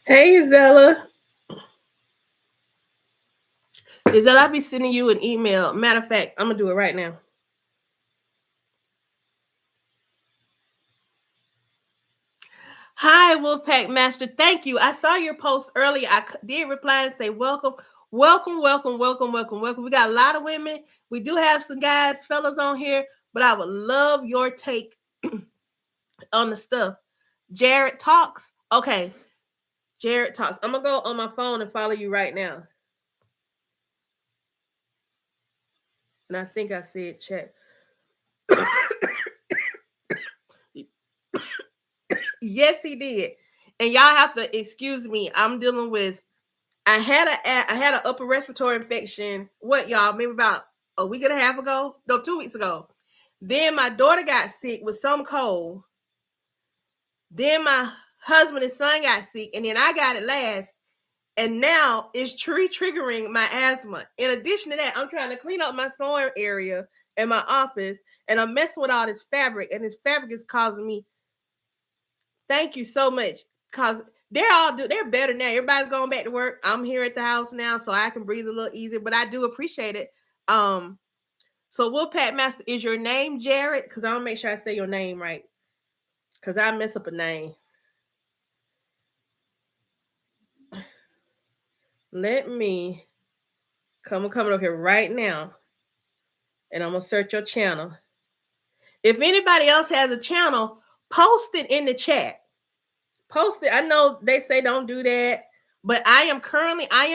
Hey, Zella. Zella, I'll be sending you an email. Matter of fact, I'm going to do it right now. Hi, Wolfpack Master. Thank you. I saw your post earlier. I did reply and say, welcome, welcome, welcome, welcome, welcome, welcome. We got a lot of women. We do have some guys, fellas on here, but I would love your take on the stuff. Jared talks. Okay. Jared talks. I'm going to go on my phone and follow you right now. And I think I said check. Yes, he did. And y'all have to excuse me. I'm dealing with. I had an upper respiratory infection. What y'all? Maybe about a week and a half ago. No, 2 weeks ago. Then my daughter got sick with some cold. Then my husband and son got sick, and then I got it last. And now it's triggering my asthma. In addition to that, I'm trying to clean up my sewing area in my office, and I'm messing with all this fabric, and this fabric is causing me. Thank you so much, cause they're better now. Everybody's going back to work. I'm here at the house now, so I can breathe a little easier. But I do appreciate it. So Wolfpack Master, is your name Jared? Cause I want to make sure I say your name right, cause I mess up a name. Let me coming up here right now, and I'm gonna search your channel. If anybody else has a channel, post it in the chat. Post it. I know they say don't do that, but I am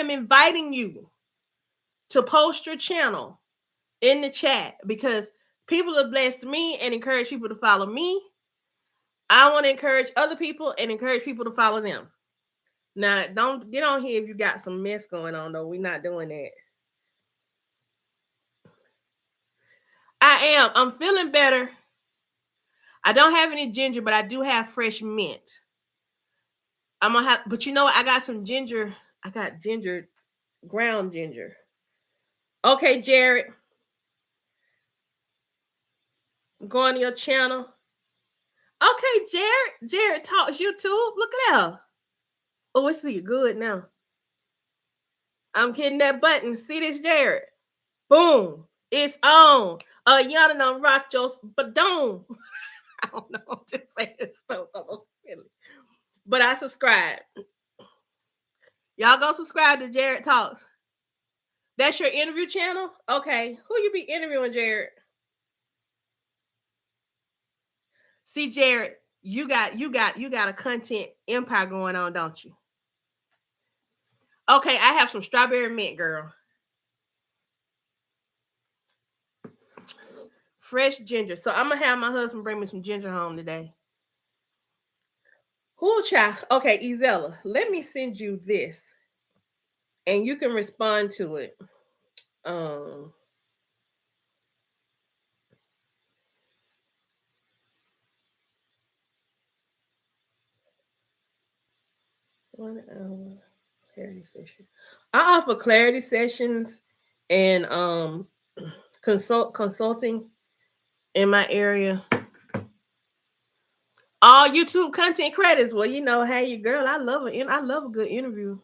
inviting you to post your channel in the chat because people have blessed me and encourage people to follow me. I want to encourage other people and encourage people to follow them. Now, don't get on here if you got some mess going on, though. We're not doing that. I am. I'm feeling better. I don't have any ginger, but I do have fresh mint. I'm gonna have, but you know what? I got some ginger. I got ginger, ground ginger. Okay, Jared, I'm going to your channel. Okay, Jared talks YouTube. Look at that. Oh, I see you good now. I'm hitting that button. See this, Jared? Boom. It's on. Y'all done rocked your badone. I don't know. I'm just saying stuff. But I subscribe. Y'all go subscribe to Jared Talks. That's your interview channel? Okay. Who you be interviewing, Jared? See, Jared, you got a content empire going on, don't you? Okay, I have some strawberry mint, girl. Fresh ginger. So I'm gonna have my husband bring me some ginger home today. Who child? Okay, Izella, let me send you this, and you can respond to it. Um, 1 hour clarity session. I offer clarity sessions and consulting in my area. All YouTube content credits. Well, you know, hey, girl, I love a good interview.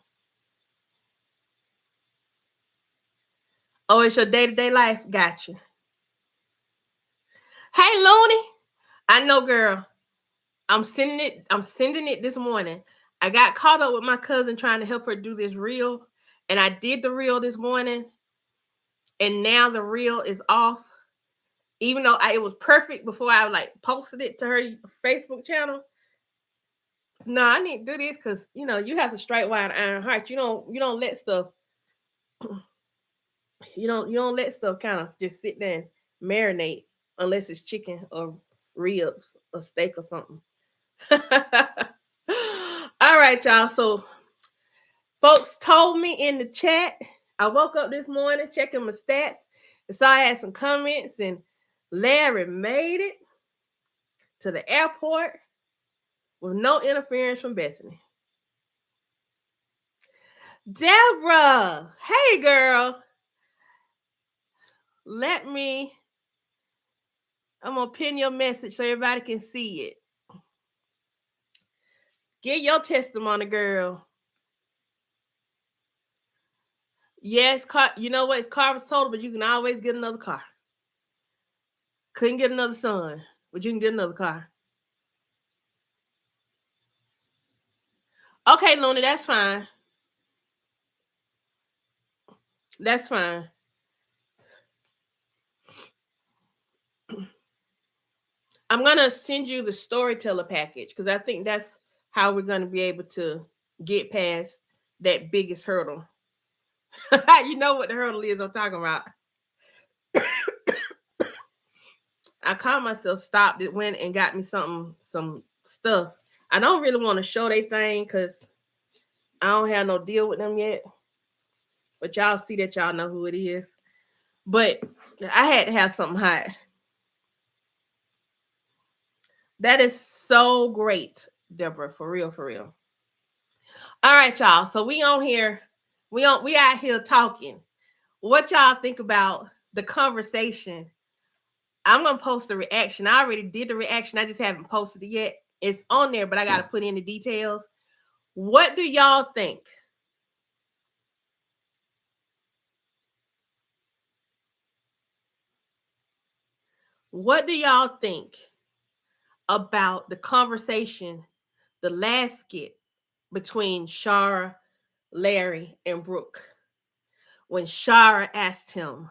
Oh, it's your day-to-day life. Gotcha. Hey, Looney. I know, girl. I'm sending it this morning. I got caught up with my cousin trying to help her do this reel, and I did the reel this morning, and now the reel is off. Even though it was perfect before I like posted it to her Facebook channel. No, I need to do this because you have to strike while iron heart. You don't let stuff you don't let stuff kind of just sit there and marinate unless it's chicken or ribs or steak or something. All right, y'all. So folks told me in the chat. I woke up this morning checking my stats and saw I had some comments, and Larry made it to the airport with no interference from Bethany. Deborah, hey girl. I'm gonna pin your message so everybody can see it. Get your testimony, girl. Yes, car. You know what? His car was total, but you can always get another car. Couldn't get another son, but you can get another car. Okay, Luna, that's fine. That's fine. I'm gonna send you the storyteller package because I think that's how we're gonna be able to get past that biggest hurdle. You know what the hurdle is I'm talking about. I called myself, stopped it, went and got me some stuff. I don't really want to show they thing because I don't have no deal with them yet. But y'all see that y'all know who it is. But I had to have something hot. That is so great, Deborah. For real, for real. All right, y'all. So we on here. We out here talking. What y'all think about the conversation? I'm gonna post the reaction. I already did the reaction. I just haven't posted it yet. It's on there, but I gotta put in the details. What do y'all think? What do y'all think about the conversation, the last skit between Shara, Larry, and Brooke? When Shara asked him,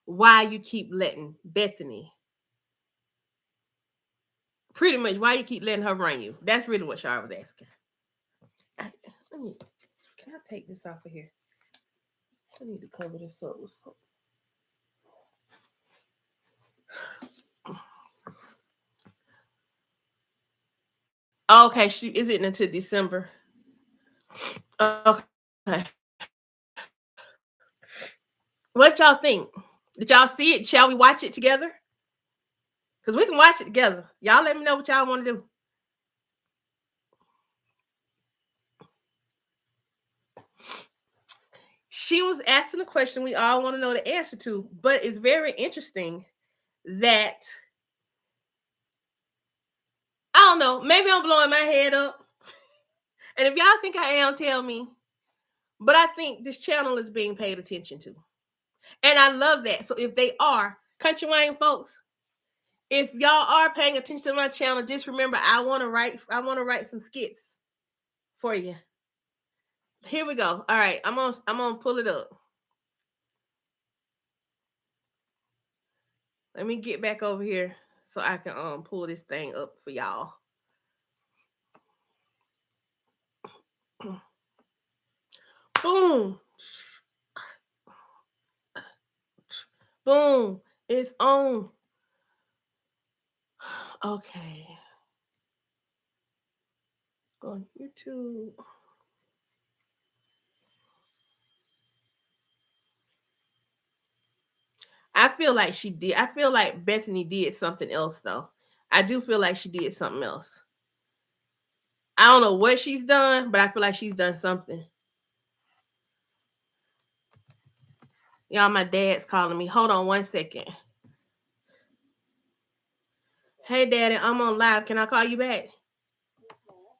why you keep letting Bethany, pretty much why you keep letting her run you? That's really what Shara was asking. Let me, can I take this off of here? I need to cover this up. Okay, she is it until December. Okay. What y'all think? Did y'all see it? Shall we watch it together? Because we can watch it together. Y'all let me know what y'all want to do. She was asking a question we all want to know the answer to, but it's very interesting that I don't know, maybe I'm blowing my head up. And if y'all think I am, tell me. But I think this channel is being paid attention to. And I love that. So if they are, Country Wayne folks, if y'all are paying attention to my channel, just remember I want to write some skits for you. Here we go. All right, I'm gonna pull it up. Let me get back over here so I can pull this thing up for y'all. Boom. Boom. It's on. Okay. Go on YouTube. I feel like she did. I feel like Bethany did something else though. I do feel like she did something else. I don't know what she's done, but I feel like she's done something. Y'all, my dad's calling me. Hold on 1 second. Hey, Daddy, I'm on live. Can I call you back?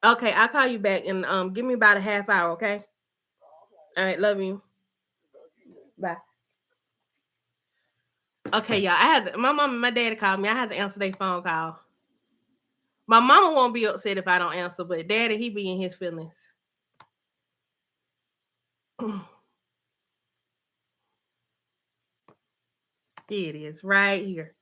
Okay, I'll call you back and give me about a half hour, okay? All right, love you. Bye. Okay, y'all. My mom and my daddy called me. I had to answer their phone call. My mama won't be upset if I don't answer, but daddy, he be in his feelings. Here it is, right here.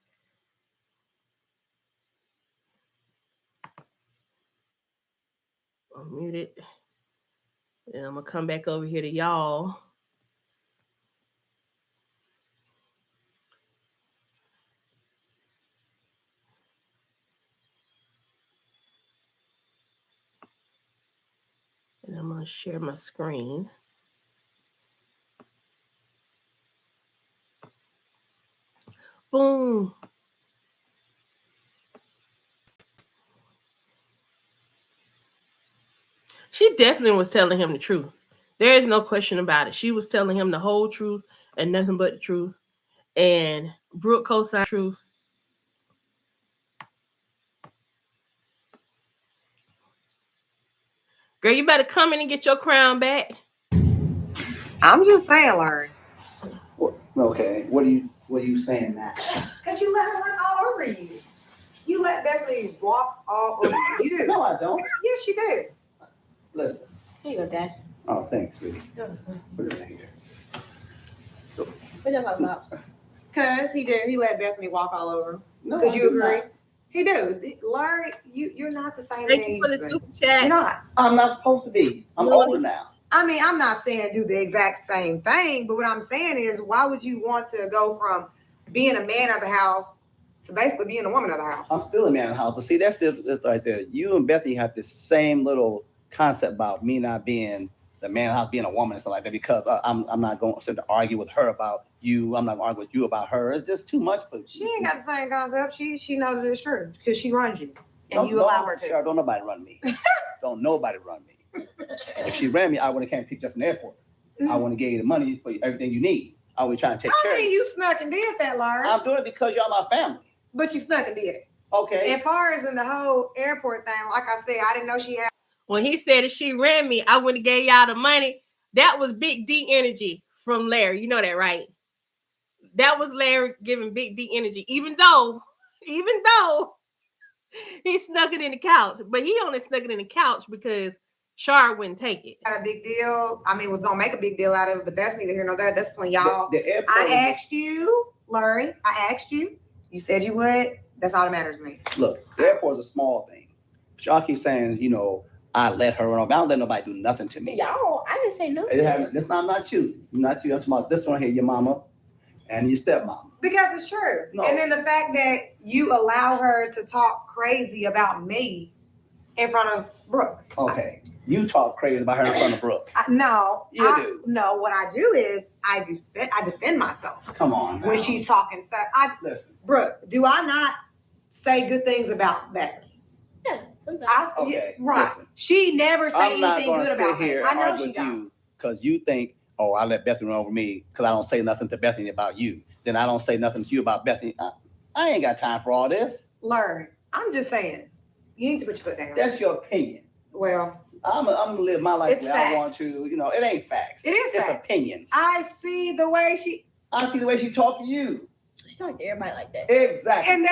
I'll mute it. And I'm gonna come back over here to y'all. And I'm gonna share my screen. Boom. She definitely was telling him the truth. There is no question about it. She was telling him the whole truth and nothing but the truth. And Brooke co-signed truth. Girl, you better come in and get your crown back. I'm just saying, Larry. Okay, what are you saying now? Because you let her run all over you. You let Bethany walk all over you. You do. No, I don't. Yes, you do. Listen. Here you go, Dad. Oh, thanks, sweetie. Put it in here. What y'all talking about? Because he did. He let Bethany walk all over him. No, Because you agree? Not. He do. Larry, you're not the same Thank man you for the used to be. super chat. You're not. I'm not supposed to be. I'm older now. I mean, I'm not saying do the exact same thing, but what I'm saying is, why would you want to go from being a man of the house to basically being a woman of the house? I'm still a man of the house, but see, that's right there. You and Bethany have the same little concept about me not being the man of the house, being a woman and stuff like that, because I'm not going to argue with her about you. I'm not going to argue with you about her. It's just too much for you. She ain't got the same concept. She knows that it's true because she runs you and you allow her to. Sure, don't nobody run me. Don't nobody run me. If she ran me, I would have came picked you up from the airport. I want to give you the money for everything you need. I would try to take care of you. You snuck and did that, Larry. I'm doing it because y'all my family. But you snuck and did it. Okay. As far as in the whole airport thing, like I said, I didn't know she had. When he said if she ran me, I wouldn't have gave y'all the money. That was Big D energy from Larry. You know that, right? That was Larry giving Big D energy. Even though he snuck it in the couch, but he only snuck it in the couch because Char wouldn't take it. Had a big deal. I mean, was gonna make a big deal out of it, but that's neither here nor there. That's when y'all. I asked you, Larry. I asked you. You said you would. That's all that matters to me. Look, the airport is a small thing. But y'all keep saying, I let her run off. I don't let nobody do nothing to me. Y'all, I didn't say nothing. This not you. Not you. I'm talking about this one here, your mama and your stepmama. Because it's true. No. And then the fact that you allow her to talk crazy about me in front of Brooke. Okay. You talk crazy about her in front of Brooke. No. You do. No, what I do is I defend myself. Come on. When she's talking. So listen. Brooke, do I not say good things about Bethany? Yeah, sometimes. Okay. Right. Listen, she never say anything good about me. I know she don't. Because you think, I let Bethany run over me because I don't say nothing to Bethany about you. Then I don't say nothing to you about Bethany. I ain't got time for all this. Learn. I'm just saying. You need to put your foot down. That's your opinion. Well, I'm gonna live my life the way I want to. It ain't facts. It's facts. Opinions. I see the way she talked to you. She talked to everybody like that. Exactly. And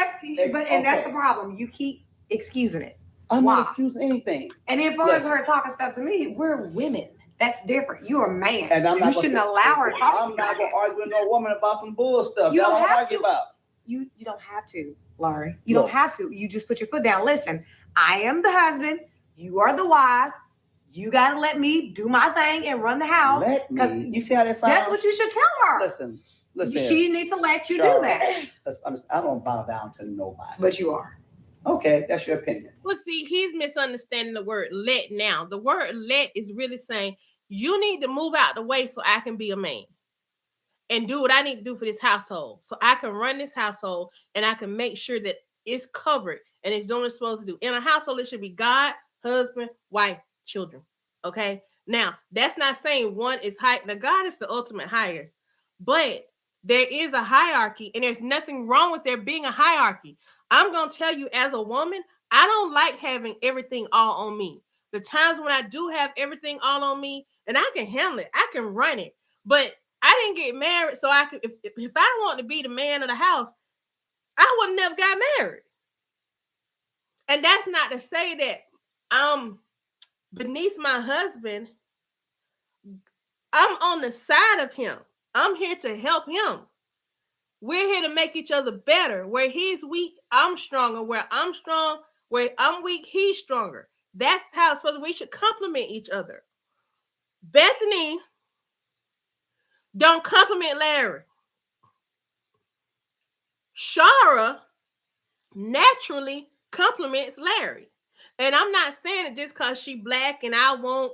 that's the problem. You keep excusing it. I'm not excusing anything. And as far as her talking stuff to me, we're women. That's different. You're a man. And you shouldn't allow her to talk. I'm not gonna argue with no woman about some bull stuff. You don't have argue about. You don't have to, Laurie. You don't have to. You just put your foot down. Listen, I am the husband. You are the wife. You gotta let me do my thing and run the house. Let me. You see how that sounds? That's what you should tell her. Listen. She needs to let you do that. I don't bow down to nobody. But you are. Okay, that's your opinion. Well, see, he's misunderstanding the word let now. The word let is really saying you need to move out the way so I can be a man and do what I need to do for this household. So I can run this household and I can make sure that it's covered and it's doing what it's supposed to do. In a household, it should be God, husband, wife, children. Okay? Now, that's not saying one is high. Now, God is the ultimate highest. But there is a hierarchy and there's nothing wrong with there being a hierarchy. I'm going to tell you as a woman, I don't like having everything all on me. The times when I do have everything all on me and I can handle it, I can run it. But I didn't get married so I could, if I want to be the man of the house, I would have never got married. And that's not to say that I'm beneath my husband. I'm on the side of him. I'm here to help him. We're here to make each other better. Where he's weak, I'm stronger. Where I'm strong, where I'm weak, he's stronger. That's how it's supposed to be. We should complement each other. Bethany don't compliment Larry. Shara naturally compliments Larry. And I'm not saying it just because she black and I want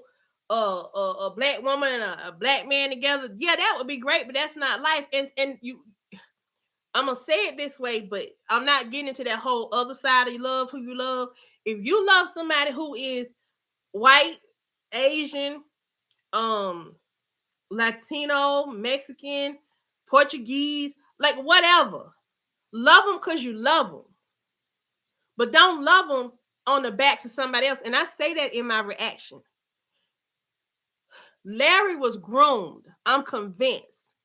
a black woman and a black man together. Yeah, that would be great, but that's not life. And you, I'm gonna say it this way, but I'm not getting into that whole other side of you love who you love. If you love somebody who is white, Asian, Latino, Mexican, Portuguese, like whatever, love them because you love them, but don't love them on the backs of somebody else. And I say that in my reaction. Larry was groomed. I'm convinced.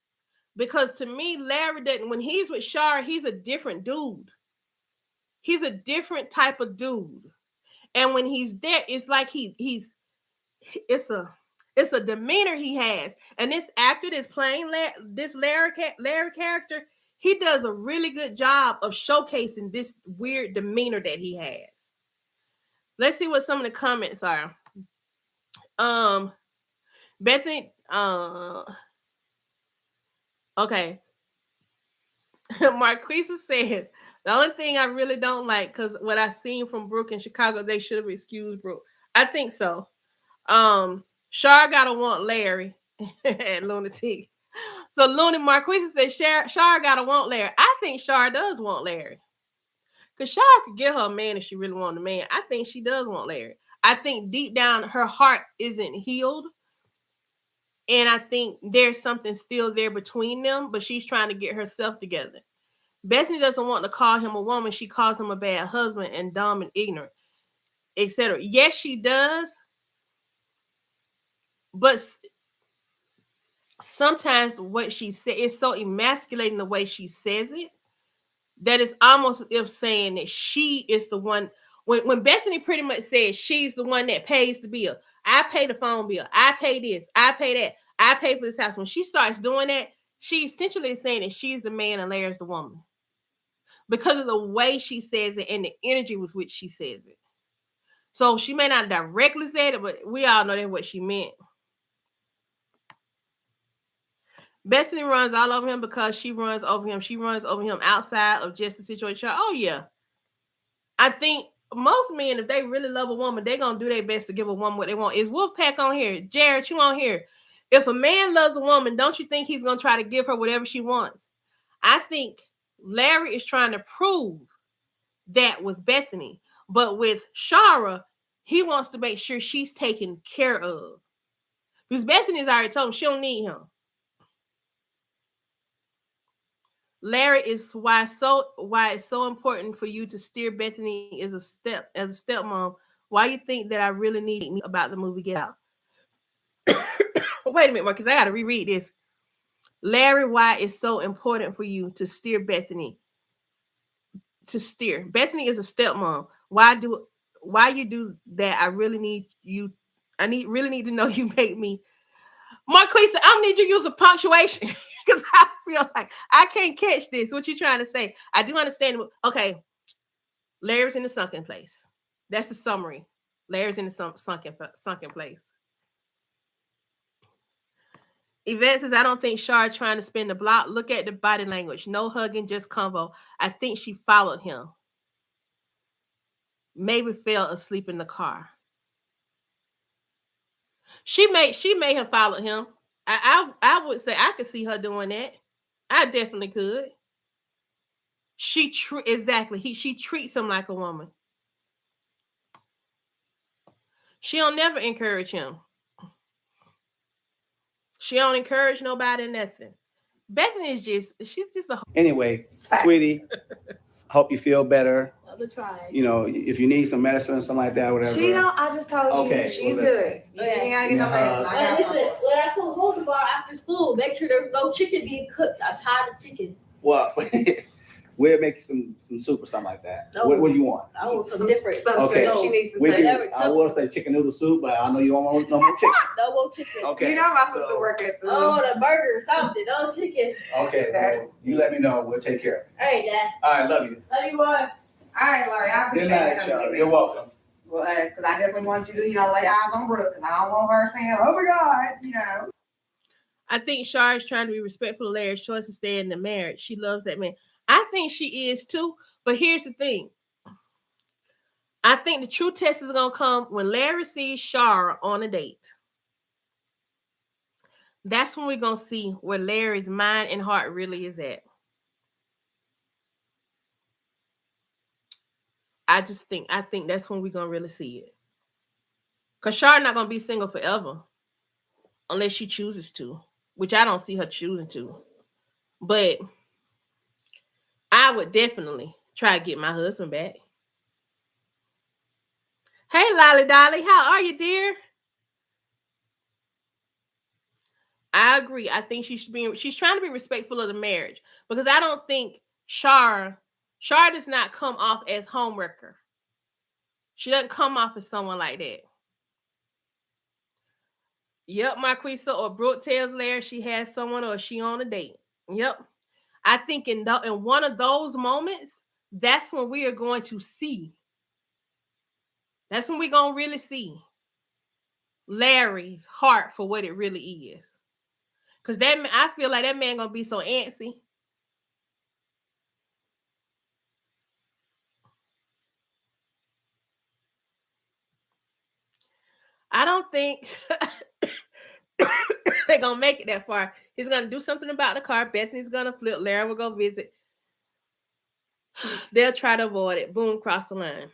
Because to me, Larry doesn't, when he's with Char, he's a different dude. He's a different type of dude. And when he's there, it's like it's a demeanor he has. And this actor that's playing this Larry character, he does a really good job of showcasing this weird demeanor that he has. Let's see what some of the comments are. Bethany, okay. Marquisa says, the only thing I really don't like, because what I seen from Brooke in Chicago, they should have excused Brooke. I think so. Char gotta want Larry and Lunatic. So Looney Marquisa says Char gotta want Larry. I think Char does want Larry. Because Char could get her a man if she really wanted a man. I think she does want Larry. I think deep down her heart isn't healed. And I think there's something still there between them, but she's trying to get herself together. Bethany doesn't want to call him a woman. She calls him a bad husband and dumb and ignorant, etc. Yes, she does. But sometimes what she said is so emasculating the way she says it that it's almost as if saying that she is the one. When Bethany pretty much says she's the one that pays the bill. I pay the phone bill. I pay this. I pay that. I pay for this house. When she starts doing that, she essentially is saying that she's the man and Larry's the woman. Because of the way she says it and the energy with which she says it. So she may not directly say it, but we all know that's what she meant. Bethany runs all over him because she runs over him. She runs over him outside of just the situation. Oh, yeah. I think most men, if they really love a woman, they're going to do their best to give a woman what they want. Is Wolfpack on here? Jared, you on here? If a man loves a woman, don't you think he's going to try to give her whatever she wants? I think Larry is trying to prove that with Bethany. But with Shara, he wants to make sure she's taken care of. Because Bethany's already told him she don't need him. Larry is why it's so important for you to steer Bethany as a stepmom. Why you think that I really need me about the movie Get Out? Wait a minute, Marcus, I gotta reread this. Larry, why it's so important for you to steer Bethany. To steer. Bethany is a stepmom. Why you do that? I really need you. Really need to know you make me. Marquisa, I need you to use a punctuation because I feel like I can't catch this. What you trying to say? I do understand. Okay, Larry's in the sunken place. That's the summary. Larry's in the sunken place. Yvette says, I don't think Char trying to spin the block. Look at the body language. No hugging, just convo. I think she followed him. Maybe fell asleep in the car. She may have followed him. I would say I could see her doing that. I definitely could. She treats him like a woman. She'll never encourage him. She don't encourage nobody, nothing. Bethany is she's just a. Anyway, sweetie, hope you feel better. I'll try. You know, if you need some medicine or something like that, whatever. She don't. I just told you she's good. You ain't gotta get no medicine. Listen, when I come home tomorrow after school, make sure there's no chicken being cooked. I'm tired of chicken. Well, we'll make you some soup or something like that. No. What do you want? I want some different. Okay. She needs some I will say chicken noodle soup, but I know you don't want no more chicken. No more chicken. Okay. You know I'm supposed to work at food. Oh, the burger or something. No chicken. Okay. Well, you let me know. We'll take care of it. All right, Dad. All right. Love you. Love you, boy. All right, Laurie. I appreciate it. Good night, you're welcome. Well, because I definitely want you to, lay eyes on Brooke, because I don't want her saying, oh my God, I think Char is trying to be respectful of Larry's choice to stay in the marriage. She loves that man. I think she is too. But here's the thing. I think the true test is going to come when Larry sees Char on a date. That's when we're going to see where Larry's mind and heart really is at. I think that's when we're going to really see it. Because Char not going to be single forever. Unless she chooses to. Which I don't see her choosing to. But I would definitely try to get my husband back. Hey, Lolly Dolly. How are you, dear? I agree. I think she's trying to be respectful of the marriage, because I don't think Char does not come off as homewrecker. She doesn't come off as someone like that. Yep, Marquisa or Brooke tells Larry she has someone or she on a date. Yep. I think in one of those moments, that's when we are going to see. That's when we're going to really see Larry's heart for what it really is. Because I feel like that man going to be so antsy. I don't think they're going to make it that far. He's going to do something about the car. Bethany's going to flip. Larry will go visit. They'll try to avoid it. Boom, cross the line.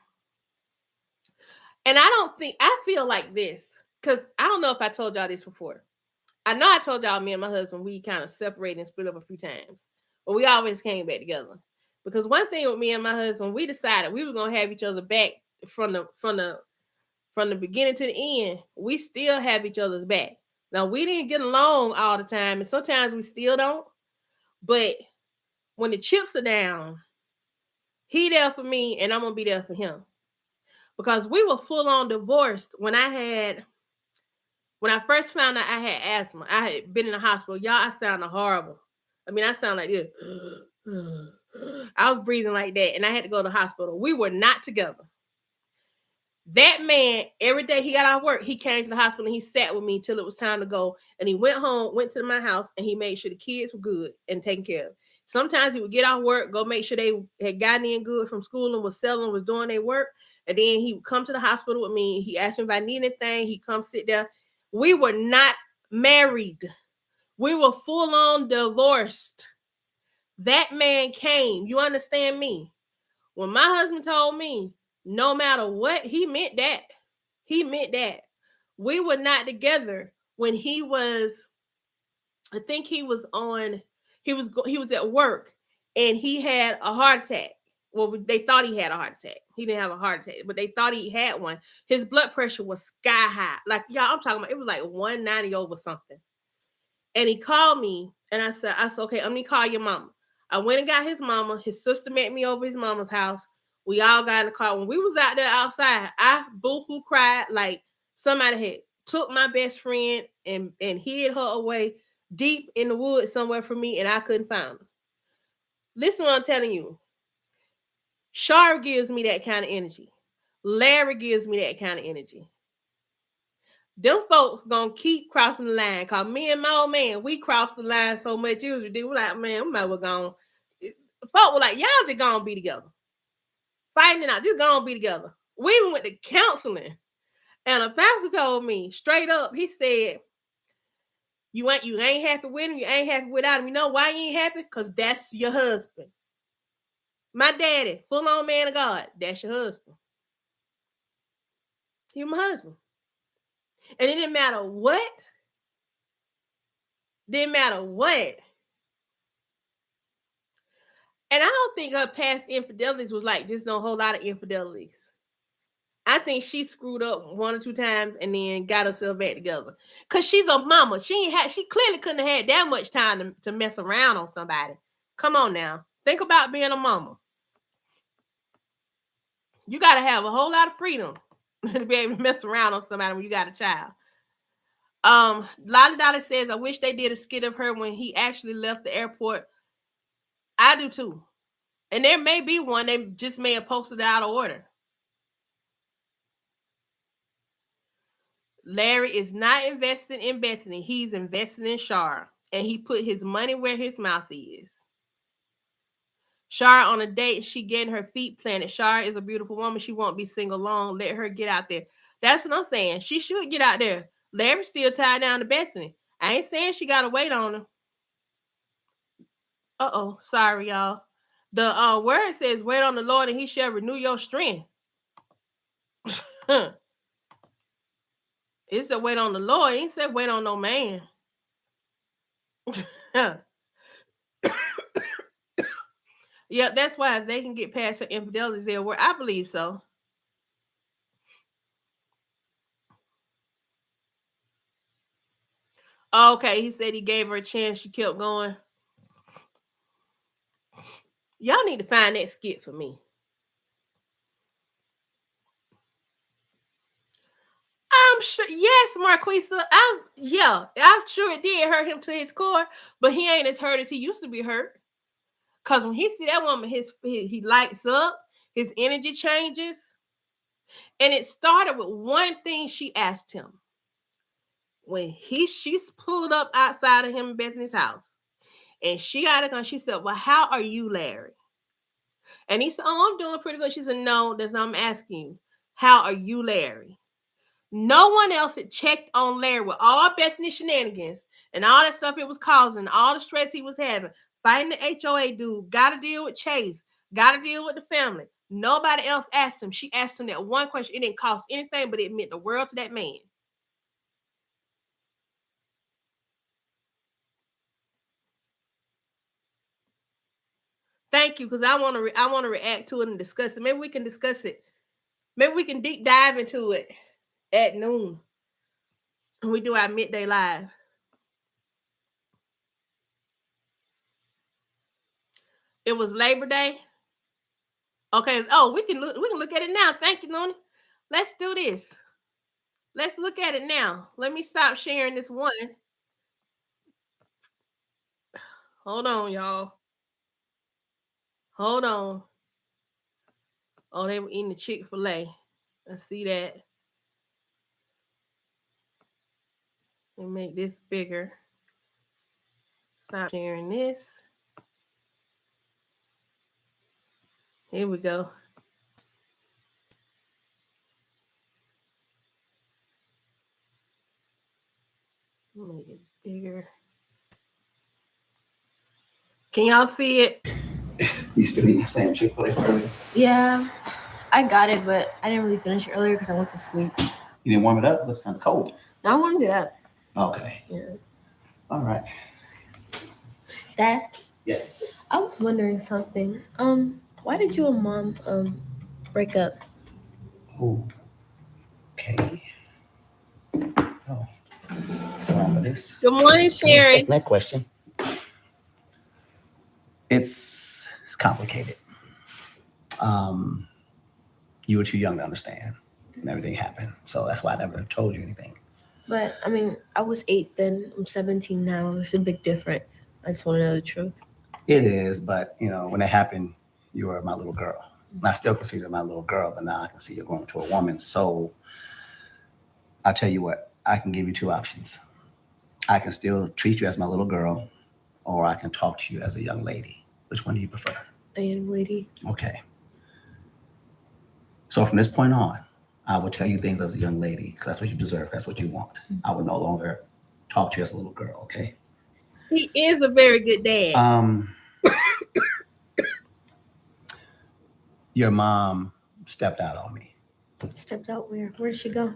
And I feel like this, because I don't know if I told y'all this before. I know I told y'all me and my husband, we kind of separated and split up a few times. But we always came back together. Because one thing with me and my husband, we decided we were going to have each other back from the beginning to the end. We still have each other's back. Now, we didn't get along all the time, and sometimes we still don't. But when the chips are down, he there for me, and I'm going to be there for him. Because we were full on divorced when I first found out I had asthma. I had been in the hospital. Y'all, I sounded horrible. I mean, I sound like this. I was breathing like that, and I had to go to the hospital. We were not together. That man, every day he got out of work, he came to the hospital and he sat with me till it was time to go. And he went home, went to my house, and he made sure the kids were good and taken care of. Sometimes he would get off work, go make sure they had gotten in good from school and was doing their work. And then he would come to the hospital with me. He asked me if I need anything. He'd come sit there. We were not married. We were full on divorced. That man came. You understand me? When my husband told me, no matter what, he meant that. He meant that. We were not together when he was, I think he was at work and he had a heart attack. Well, they thought he had a heart attack. He didn't have a heart attack, but they thought he had one. His blood pressure was sky high. Like, y'all, I'm talking about, it was like 190 over something. And he called me and I said, okay, I'm going to call your mama. I went and got his mama. His sister met me over his mama's house. We all got in the car. When we was out there outside, I boo-hoo cried like somebody had took my best friend and hid her away deep in the woods somewhere from me, and I couldn't find her. Listen what I'm telling you. Char gives me that kind of energy. Larry gives me that kind of energy. Them folks gonna keep crossing the line. Cause me and my old man, we crossed the line so much. It was ridiculous. We're like, man, we might well gone. Folk were like, y'all just gonna be together. Fighting it out, just gonna be together. We even went to counseling. And a pastor told me straight up, he said, you ain't happy with him, you ain't happy without him. You know why you ain't happy? Because that's your husband. My daddy, full on man of God, that's your husband. He's my husband. And it didn't matter what. Didn't matter what. And I don't think her past infidelities was like just no whole lot of infidelities. I think she screwed up 1 or 2 times and then got herself back together. Cause she's a mama. She clearly couldn't have had that much time to mess around on somebody. Come on now. Think about being a mama. You gotta have a whole lot of freedom to be able to mess around on somebody when you got a child. Lolly Dolly says, I wish they did a skit of her when he actually left the airport. I do too. And there may be one they just may have posted out of order. Larry is not investing in Bethany. He's investing in Char. And he put his money where his mouth is. Char on a date, she getting her feet planted. Char is a beautiful woman. She won't be single long. Let her get out there. That's what I'm saying. She should get out there. Larry's still tied down to Bethany. I ain't saying she got to wait on her. Uh-oh. Sorry, y'all. The word says, wait on the Lord and he shall renew your strength. It said wait on the Lord. It ain't said wait on no man. Yeah, that's why if they can get past her infidelities, they'll work. I believe so. Okay, he said he gave her a chance. She kept going. Y'all need to find that skit for me. I'm sure. Yes, Marquisa. I'm sure it did hurt him to his core, but he ain't as hurt as he used to be hurt. Cause when he see that woman, he lights up. His energy changes, and it started with one thing she asked him when she's pulled up outside of him in Bethany's house, and she got a gun. She said, "Well, how are you, Larry?" And he said, "Oh, I'm doing pretty good." She said, "No, that's not. I'm asking you, how are you, Larry?" No one else had checked on Larry with all Bethany shenanigans and all that stuff it was causing, all the stress he was having, fighting the HOA dude, got to deal with Chase, got to deal with the family. Nobody else asked him. She asked him that one question. It didn't cost anything, but it meant the world to that man. Thank you, because I want to. I want to react to it and discuss it. Maybe we can discuss it. Maybe we can deep dive into it at noon. We do our midday live. It was Labor Day. Okay. Oh, we can look. We can look at it now. Thank you, Noni. Let's do this. Let's look at it now. Let me stop sharing this one. Hold on, y'all. Hold on. Oh, they were eating the Chick-fil-A. I see that. Let me make this bigger. Stop sharing this. Here we go. Make it bigger. Can y'all see it? You still eating the same Chick-fil-A earlier? Yeah, I got it, but I didn't really finish it earlier because I went to sleep. You didn't warm it up? It looks kind of cold. No, I want to do that. Okay. Yeah. All right. Dad, Yes. I was wondering something. Why did you and Mom break up? Oh. Okay. Oh. So for this. Good morning, Sherry. That question. It's complicated. You were too young to understand, and everything happened. So that's why I never told you anything. But I mean, I was 8 then. I'm 17 now. There's a big difference. I just want to know the truth. It is, but when it happened, you were my little girl. And I still consider my little girl, but now I can see you're growing to a woman. So I'll tell you what, I can give you two options. I can still treat you as my little girl, or I can talk to you as a young lady. Which one do you prefer? A young lady. Okay. So from this point on, I will tell you things as a young lady because that's what you deserve. That's what you want. I will no longer talk to you as a little girl. Okay. He is a very good dad. Your mom stepped out on me. Stepped out where? Where did she go?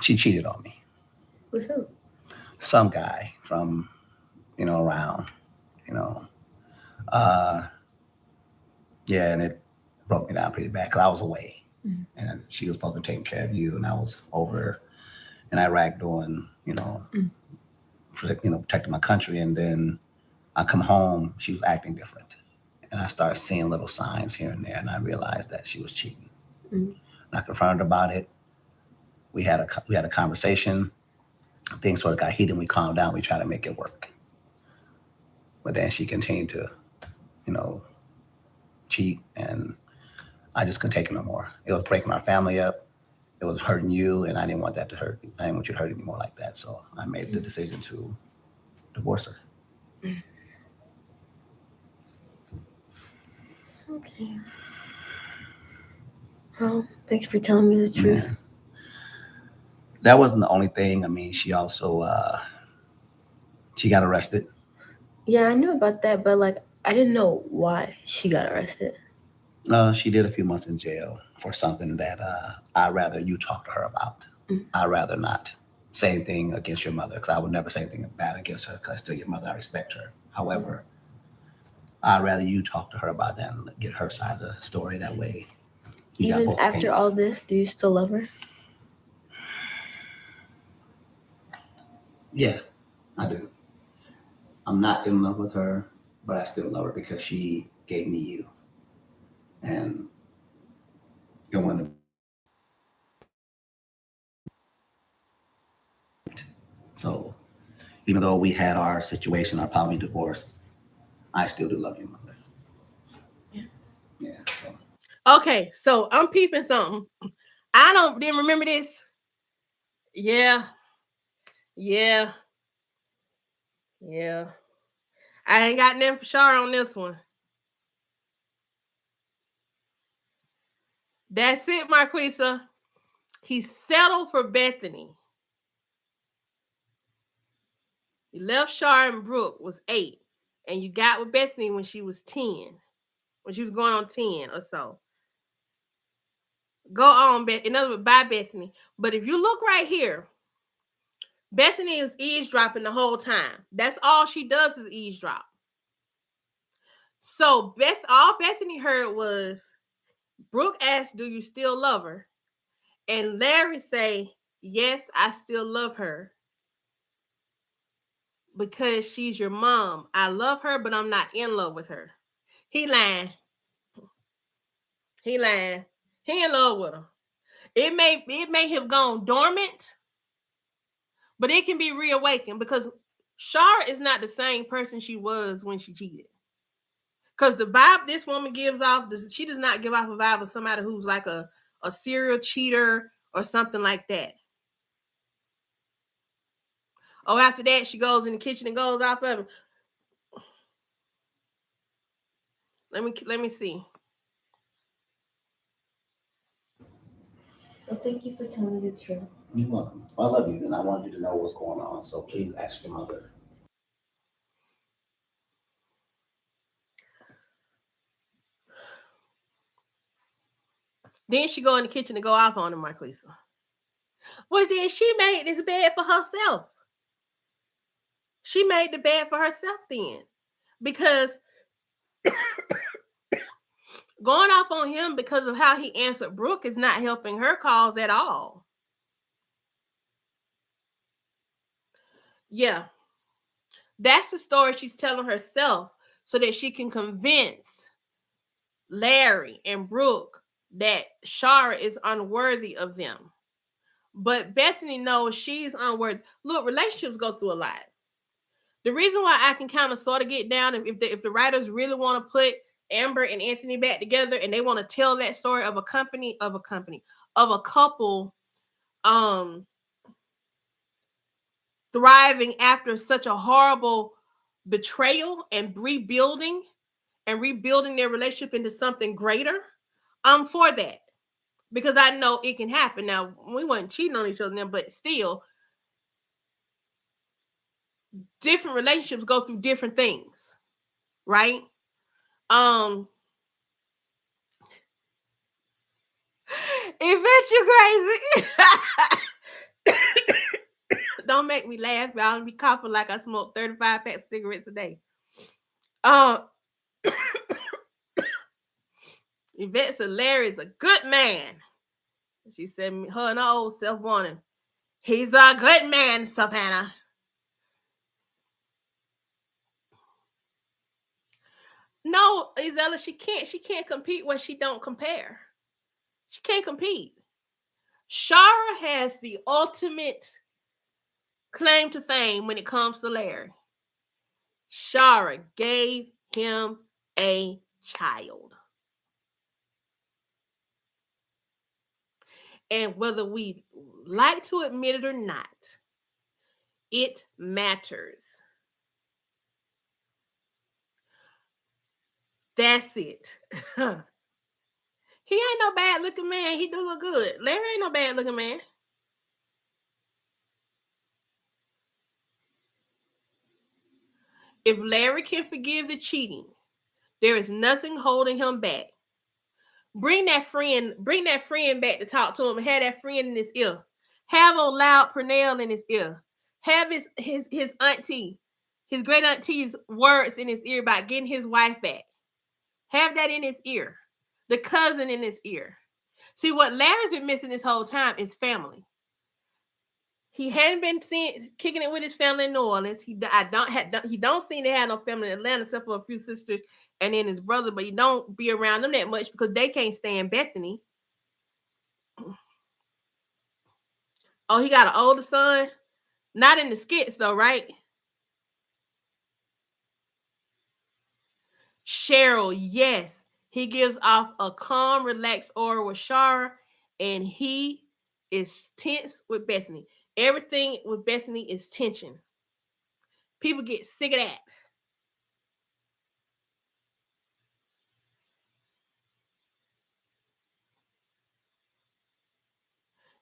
She cheated on me. With who? Some guy from, around, yeah, and it broke me down pretty bad because I was away, and she was supposed to be taking care of you, and I was over in Iraq doing, protecting my country, and then I come home, she was acting different, and I started seeing little signs here and there, and I realized that she was cheating. And I confronted her about it. We had a conversation. Things sort of got heated. We calmed down. We tried to make it work, but then she continued to, cheat, and I just couldn't take it no more. It was breaking our family up. It was hurting you, and I didn't want that to hurt. I didn't want you to hurt anymore like that. So I made the decision to divorce her. Okay. Well, thanks for telling me the truth. Yeah. That wasn't the only thing. I mean, she also she got arrested. Yeah, I knew about that, but I didn't know why she got arrested. She did a few months in jail for something that I'd rather you talk to her about. I'd rather not say anything against your mother because I would never say anything bad against her because I still your mother. I respect her. However, I'd rather you talk to her about that and get her side of the story. That way, even after all this, do you still love her? Yeah, I do. I'm not in love with her, but I still love her because she gave me you. And it wouldn't. So even though we had our situation, our probably divorce, I still do love you, mother. Yeah. So. Okay, so I'm peeping something. Didn't remember this. Yeah, yeah, yeah. I ain't got nothing for Char on this one. That's it, Marquisa. He settled for Bethany. You left Char and Brooke was 8, and you got with Bethany when she was 10, when she was going on 10 or so. Go on, Beth. In other words, bye, Bethany. But if you look right here, Bethany is eavesdropping the whole time. That's all she does is eavesdrop. So all Bethany heard was Brooke asked, "Do you still love her?" And Larry say, "Yes, I still love her because she's your mom. I love her, but I'm not in love with her." He lying. He lying. He in love with her. It may have gone dormant, but it can be reawakened because Char is not the same person she was when she cheated. Because the vibe this woman gives off, she does not give off a vibe of somebody who's like a serial cheater or something like that. Oh, after that, she goes in the kitchen and goes off of him. Let me see. Well, thank you for telling me the truth. You're welcome. I love you, and I want you to know what's going on. So please ask your mother. Then she go in the kitchen and go off on him, Marquisa. Well, then she made this bed for herself. She made the bed for herself then. Because going off on him because of how he answered Brooke is not helping her cause at all. Yeah. That's the story she's telling herself so that she can convince Larry and Brooke that Char is unworthy of them. But Bethany knows she's unworthy. Look, relationships go through a lot. The reason why I can kind of sort of get down if the writers really want to put Amber and Anthony back together and they want to tell that story of a couple thriving after such a horrible betrayal and rebuilding their relationship into something greater, I'm for that because I know it can happen. Now, we weren't cheating on each other then, but still, different relationships go through different things, right? Event you crazy. Don't make me laugh, y'all. I'll be coughing like I smoke 35 packs of cigarettes a day. Yvette said Larry's a good man. She said her and her old self want him. He's a good man, Savannah. No, Isella, she can't compete where she don't compare. She can't compete. Shara has the ultimate claim to fame when it comes to Larry. Shara gave him a child. And whether we like to admit it or not, it matters. That's it. He ain't no bad looking man. He do look good. Larry ain't no bad looking man. If Larry can forgive the cheating, there is nothing holding him back. Bring that friend back to talk to him and have that friend in his ear. Have old loud Pernell in his ear. Have his auntie, his great auntie's words in his ear about getting his wife back. Have that in his ear. The cousin in his ear. See, what Larry's been missing this whole time is family. He hadn't been seen kicking it with his family in New Orleans. He don't seem to have no family in Atlanta except for a few sisters and then his brother, but he don't be around them that much because they can't stand Bethany. Oh, he got an older son? Not in the skits though, right? Cheryl, yes. He gives off a calm, relaxed aura with Char, and he is tense with Bethany. Everything with Bethany is tension. People get sick of that.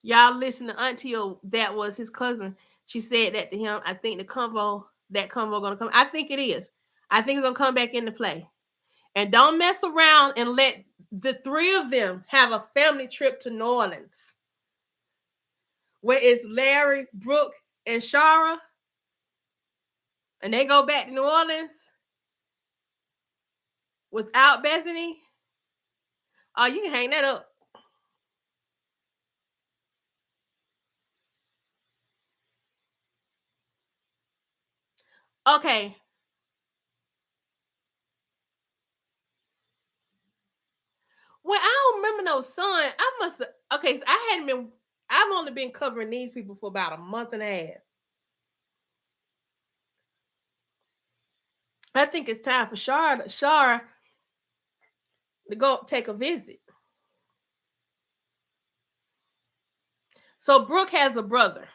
Y'all listen to Auntie, that was his cousin. She said that to him. I think that convo gonna come. I think it is. I think it's gonna come back into play. And don't mess around and let the three of them have a family trip to New Orleans. Where it's Larry, Brooke, and Shara, and they go back to New Orleans without Bethany. Oh, you can hang that up. Okay. Well, I don't remember no son. I must have. Okay, so I hadn't been. I've only been covering these people for about a month and a half. I think it's time for Shar to go take a visit. So Brooke has a brother.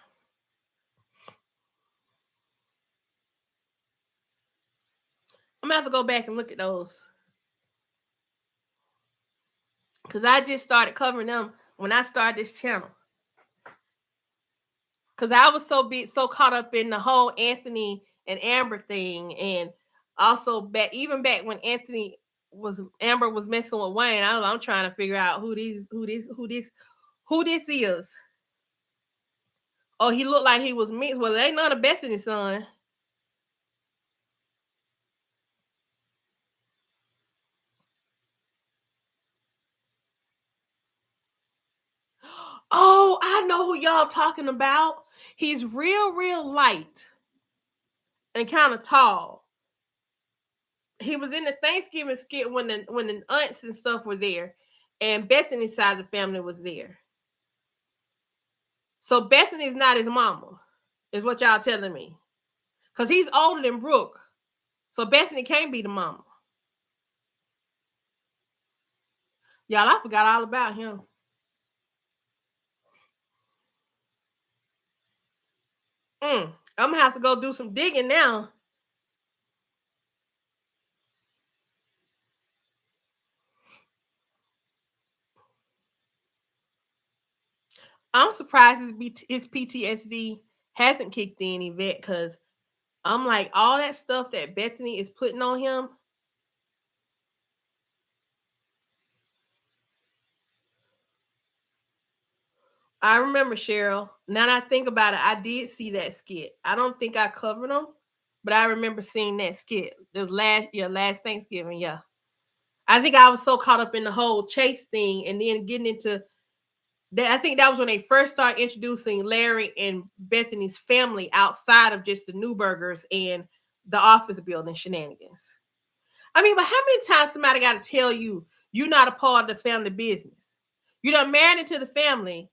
I'm gonna have to go back and look at those because I just started covering them when I started this channel. Because I was so caught up in the whole Anthony and Amber thing, and also back when Amber was messing with Wayne. I'm trying to figure out who this is. Oh, he looked like he was mixed. Well, it ain't none of Bethany's son. Oh, I know who y'all talking about. He's real light and kind of tall. He was in the Thanksgiving skit when the aunts and stuff were there, and Bethany's side of the family was there. So Bethany's not his mama, is what y'all telling me. Because he's older than Brooke. So Bethany can't be the mama. Y'all, I forgot all about him. I'm going to have to go do some digging now. I'm surprised his PTSD hasn't kicked in, Yvette, because I'm like, all that stuff that Bethany is putting on him. I remember, Cheryl. Now that I think about it, I did see that skit. I don't think I covered them, but I remember seeing that skit. It was last Thanksgiving, yeah. I think I was so caught up in the whole Chase thing and then getting into that. I think that was when they first started introducing Larry and Bethany's family outside of just the Newburgers and the office building shenanigans. I mean, but how many times somebody got to tell you you're not a part of the family business? You done married into the family,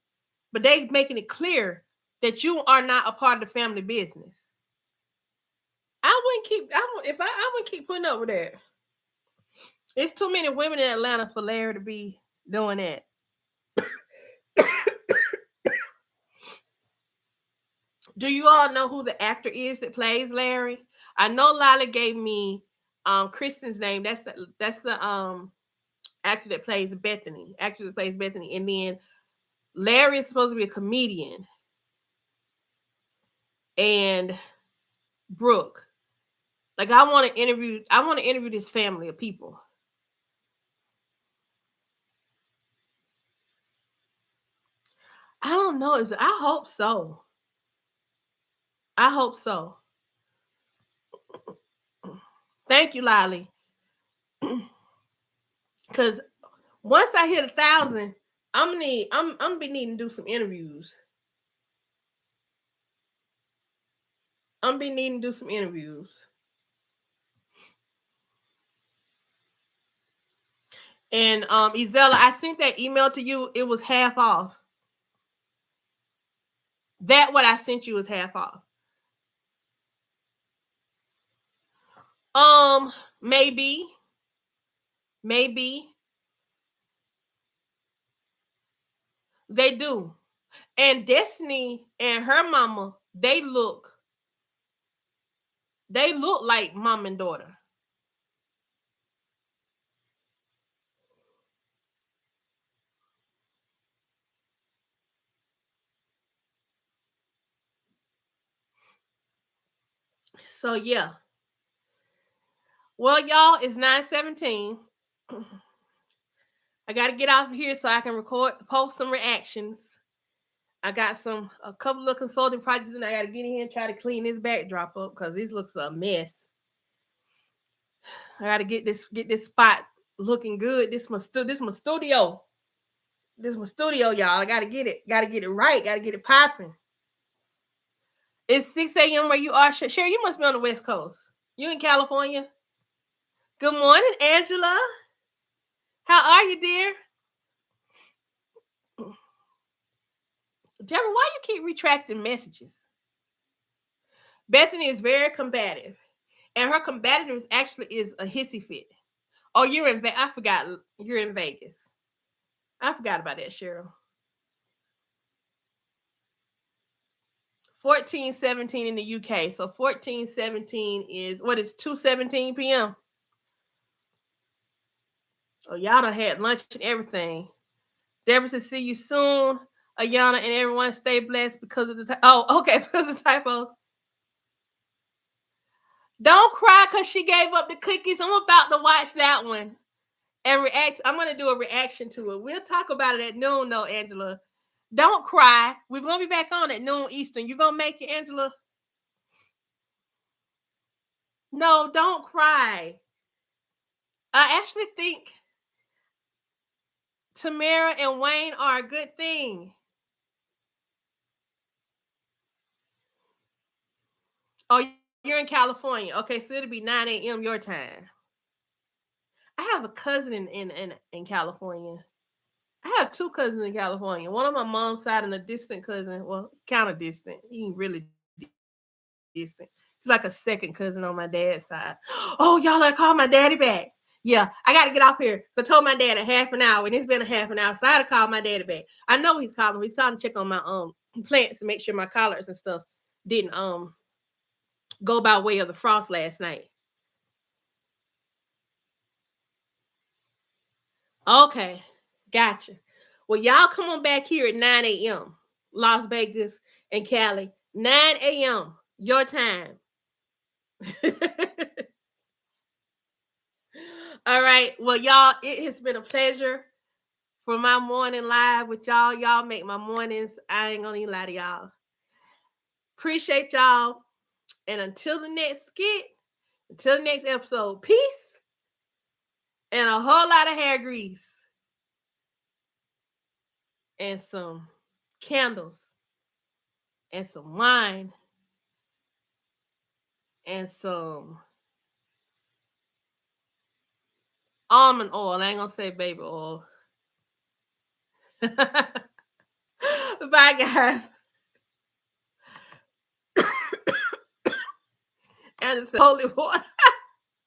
but they making it clear that you are not a part of the family business. I wouldn't keep putting up with that. It's too many women in Atlanta for Larry to be doing that. Do you all know who the actor is that plays Larry? I know Lila gave me Kristen's name. That's the actor that plays Bethany. Actor that plays Bethany. And then Larry is supposed to be a comedian. And Brooke. Like I want to interview this family of people. I don't know. I hope so. I hope so. Thank you, Lily. Because once I hit 1,000, I'm gonna be needing to do some interviews. I'm be needing to do some interviews. And Izella, I sent that email to you. It was half off. That what I sent you was half off. Maybe, maybe they do. And Destiny and her mama, they look like mom and daughter. So yeah. Well, y'all, it's 9:17. I gotta get out of here so I can post some reactions. I got a couple of consulting projects, and I gotta get in here and try to clean this backdrop up because this looks a mess. I gotta get this spot looking good. This my studio. This is my studio, y'all. I gotta get it. Gotta get it right. Gotta get it popping. It's 6 a.m. where you are. Sherry, you must be on the West Coast. You in California? Good morning, Angela. How are you, dear? Deborah, why you keep retracting messages? Bethany is very combative, and her combativeness actually is a hissy fit. Oh, you're in I forgot you're in Vegas. I forgot about that, Cheryl. 14:17 in the UK. So 14:17 is what is 2:17 p.m. Oh, y'all done had lunch and everything. Deborah says, see you soon. Ayana and everyone stay blessed because of the okay, because of the typos. Don't cry because she gave up the cookies. I'm about to watch that one and react. I'm gonna do a reaction to it. We'll talk about it at noon, though, Angela. Don't cry. We're gonna be back on at noon Eastern. You gonna make it, Angela? No, don't cry. I actually think Tamara and Wayne are a good thing. Oh, you're in California. Okay, so it'll be 9 a.m. your time. I have a cousin in California. I have two cousins in California. One on my mom's side and a distant cousin. Well, kind of distant. He ain't really distant. He's like a second cousin on my dad's side. Oh, y'all gotta call my daddy back. Yeah, I gotta get off here. So I told my dad a half an hour, and it's been a half an hour. So I had to call my daddy back. I know he's calling. He's calling to check on my plants to make sure my collards and stuff didn't go by way of the frost last night. Okay, gotcha. Well, y'all come on back here at 9 a.m. Las Vegas and Cali. 9 a.m. your time. All right. Well, y'all, it has been a pleasure for my morning live with y'all. Y'all make my mornings. I ain't gonna even lie to y'all. Appreciate y'all. And until the next skit, until the next episode, peace and a whole lot of hair grease and some candles and some wine and some almond oil. I ain't gonna say baby oil. Bye, guys. And it's holy water.